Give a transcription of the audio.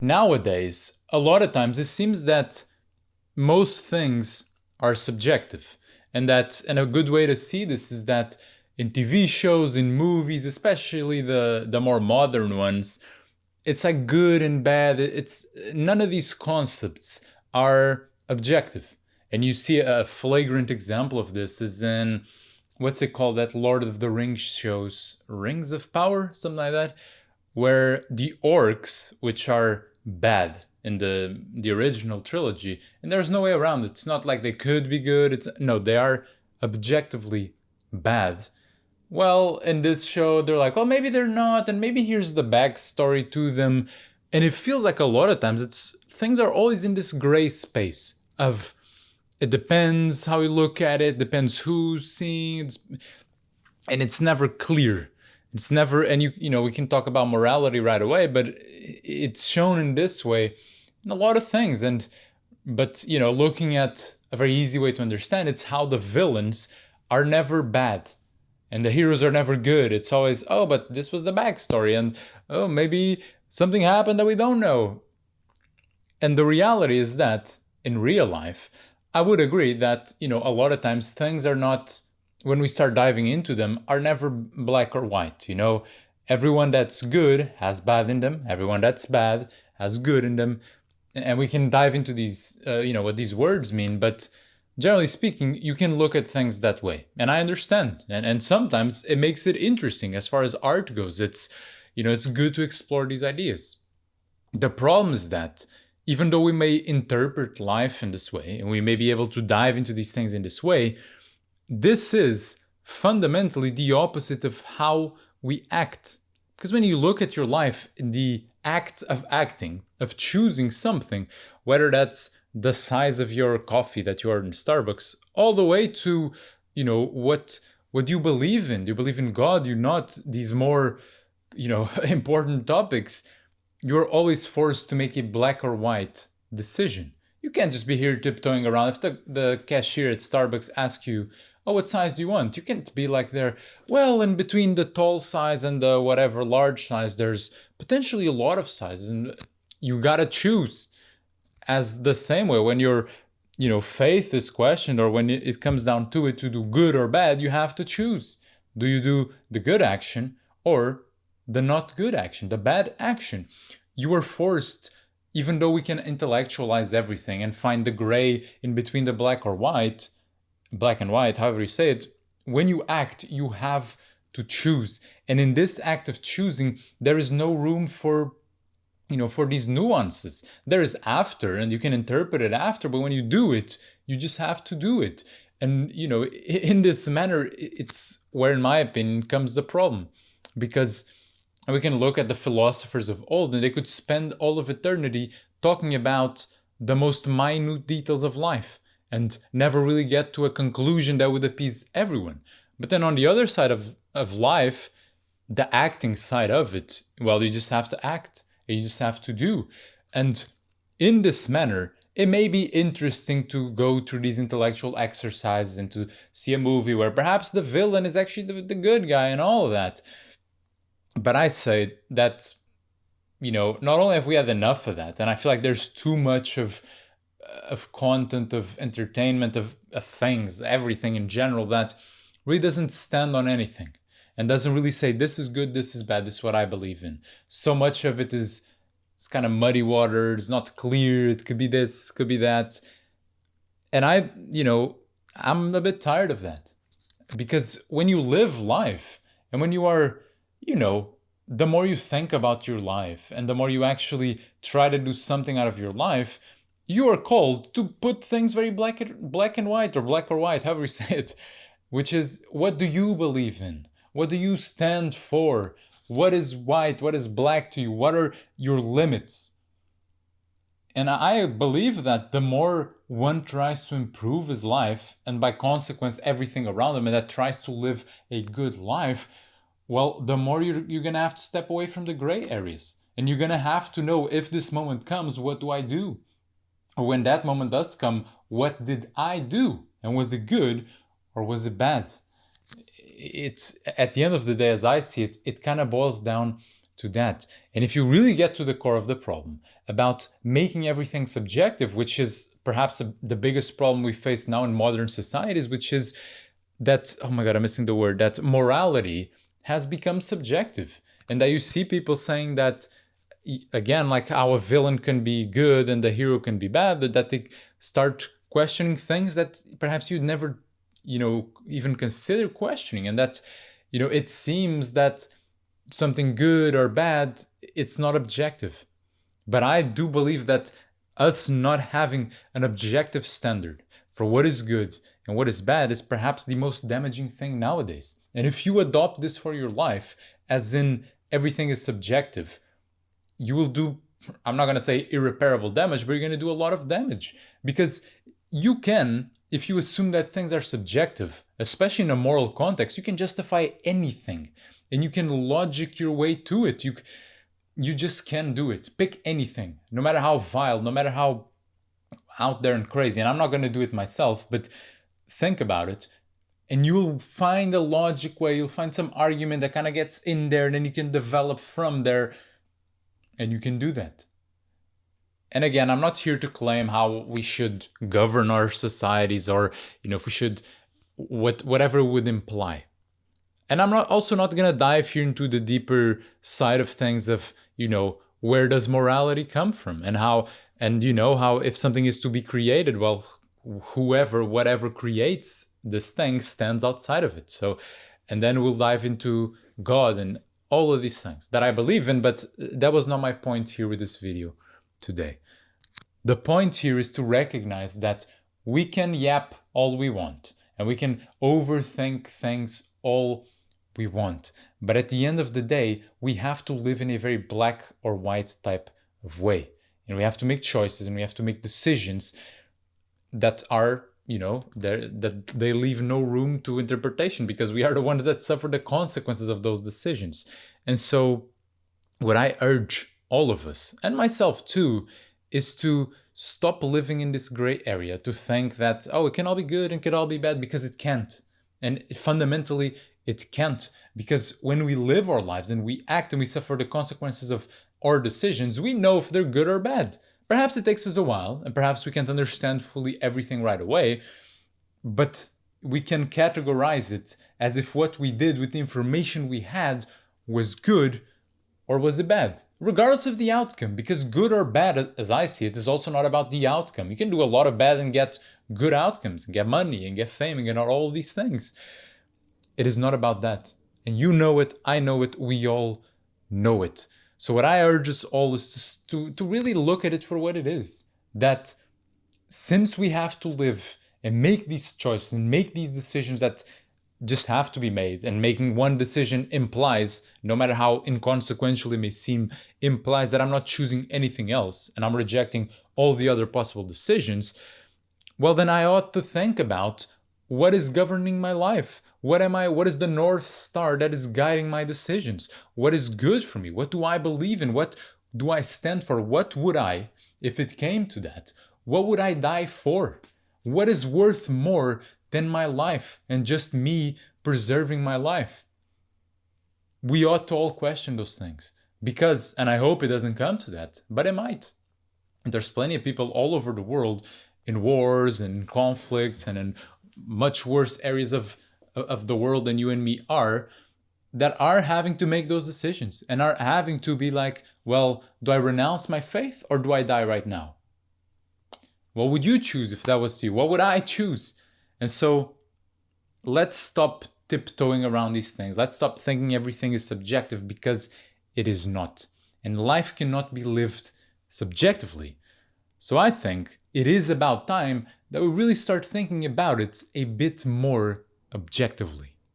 Nowadays, a lot of times it seems that most things are subjective. And a good way to see this is that in TV shows, in movies, especially the more modern ones, it's like good and bad. It's none of these concepts are objective. And you see a flagrant example of this is in what's it called, that Lord of the Rings shows, Rings of Power, something like that, where the orcs, which are bad in the original trilogy, and there's no way around it. It's not like they could be good. It's no, they are objectively bad. Well, in this show, they're like, well, maybe they're not, and maybe here's the backstory to them. And it feels like a lot of times it's things are always in this gray space of it depends how you look at it, depends who's seeing, and it's never clear. It's never, and we can talk about morality right away, but it's shown in this way in a lot of things. But looking at a very easy way to understand, it's how the villains are never bad and the heroes are never good. It's always, oh, but this was the backstory, and oh, maybe something happened that we don't know. And the reality is that in real life, I would agree that, a lot of times things are not, when we start diving into them, are never black or white. Everyone that's good has bad in them. Everyone that's bad has good in them. And we can dive into these, what these words mean. But generally speaking, you can look at things that way. And I understand. And sometimes it makes it interesting as far as art goes. It's good to explore these ideas. The problem is that even though we may interpret life in this way, and we may be able to dive into these things in this way, this is fundamentally the opposite of how we act. Because when you look at your life, the act of acting, of choosing something, whether that's the size of your coffee that you order in Starbucks, all the way to, what do you believe in? Do you believe in God? Do you not? These more, important topics. You're always forced to make a black or white decision. You can't just be here tiptoeing around. If the cashier at Starbucks asks you, oh, what size do you want? You can't be like there, well, in between the tall size and the whatever large size, there's potentially a lot of sizes, and you gotta choose. As the same way, when your faith is questioned, or when it comes down to it, to do good or bad, you have to choose. Do you do the good action or the not good action, the bad action? You are forced, even though we can intellectualize everything and find the gray in between the black and white, however you say it, when you act, you have to choose. And in this act of choosing, there is no room for these nuances. There is after, and you can interpret it after, but when you do it, you just have to do it. And, in this manner, it's where, in my opinion, comes the problem. Because we can look at the philosophers of old, and they could spend all of eternity talking about the most minute details of life and never really get to a conclusion that would appease everyone. But then on the other side of life, the acting side of it, well, you just have to act. You just have to do. And in this manner, it may be interesting to go through these intellectual exercises and to see a movie where perhaps the villain is actually the good guy and all of that. But I say that, not only have we had enough of that, and I feel like there's too much of content, of entertainment, of things, everything in general, that really doesn't stand on anything and doesn't really say this is good, this is bad, this is what I believe in. So much of it is kind of muddy water, it's not clear, it could be this, could be that. And I'm a bit tired of that. Because when you live life, and when you are, the more you think about your life and the more you actually try to do something out of your life, you are called to put things very black and white, or black or white, however you say it, which is, what do you believe in? What do you stand for? What is white? What is black to you? What are your limits? And I believe that the more one tries to improve his life, and by consequence everything around him, and that tries to live a good life, well, the more you're going to have to step away from the gray areas. And you're going to have to know, if this moment comes, what do I do? Or when that moment does come, what did I do? And was it good or was it bad? It's, at the end of the day, as I see it, it kind of boils down to that. And if you really get to the core of the problem about making everything subjective, which is perhaps the biggest problem we face now in modern societies, which is that, oh my God, I'm missing the word, that morality has become subjective. And that you see people saying that, again, like how a villain can be good and the hero can be bad, that they start questioning things that perhaps you'd never, even consider questioning. And that, it seems that something good or bad, it's not objective. But I do believe that us not having an objective standard for what is good and what is bad is perhaps the most damaging thing nowadays. And if you adopt this for your life, as in everything is subjective, you will do, I'm not going to say irreparable damage, but you're going to do a lot of damage. Because you can, if you assume that things are subjective, especially in a moral context, you can justify anything and you can logic your way to it. You just can do it. Pick anything, no matter how vile, no matter how out there and crazy. And I'm not going to do it myself, but think about it. And you'll find a logic way, you'll find some argument that kind of gets in there, and then you can develop from there. And you can do that. And again, I'm not here to claim how we should govern our societies or, if we should, whatever it would imply. And I'm also not going to dive here into the deeper side of things of, where does morality come from and how if something is to be created, well, whatever creates this thing stands outside of it. So, and then we'll dive into God and all of these things that I believe in, but that was not my point here with this video today. The point here is to recognize that we can yap all we want and we can overthink things all we want. But at the end of the day, we have to live in a very black or white type of way. And we have to make choices and we have to make decisions that are, that they leave no room to interpretation, because we are the ones that suffer the consequences of those decisions. And so what I urge all of us, and myself too, is to stop living in this gray area, to think that, it can all be good and it can all be bad, because it can't. And fundamentally, it can't. Because when we live our lives and we act and we suffer the consequences of our decisions, we know if they're good or bad. Perhaps it takes us a while, and perhaps we can't understand fully everything right away, but we can categorize it as if what we did with the information we had was good or was it bad, regardless of the outcome, because good or bad, as I see it, is also not about the outcome. You can do a lot of bad and get good outcomes, and get money, and get fame, and get all of these things. It is not about that. And you know it, I know it, we all know it. So what I urge us all is to really look at it for what it is. That since we have to live and make these choices and make these decisions that just have to be made, and making one decision implies, no matter how inconsequential it may seem, implies that I'm not choosing anything else and I'm rejecting all the other possible decisions, well, then I ought to think about what is governing my life. What is the North Star that is guiding my decisions? What is good for me? What do I believe in? What do I stand for? What would I, if it came to that, what would I die for? What is worth more than my life and just me preserving my life? We ought to all question those things, because, and I hope it doesn't come to that, but it might. And there's plenty of people all over the world in wars and conflicts and in much worse areas of the world than you and me are, that are having to make those decisions and are having to be like, well, do I renounce my faith or do I die right now? What would you choose if that was you? What would I choose? And so let's stop tiptoeing around these things. Let's stop thinking everything is subjective, because it is not. And life cannot be lived subjectively. So I think it is about time that we really start thinking about it a bit more objectively.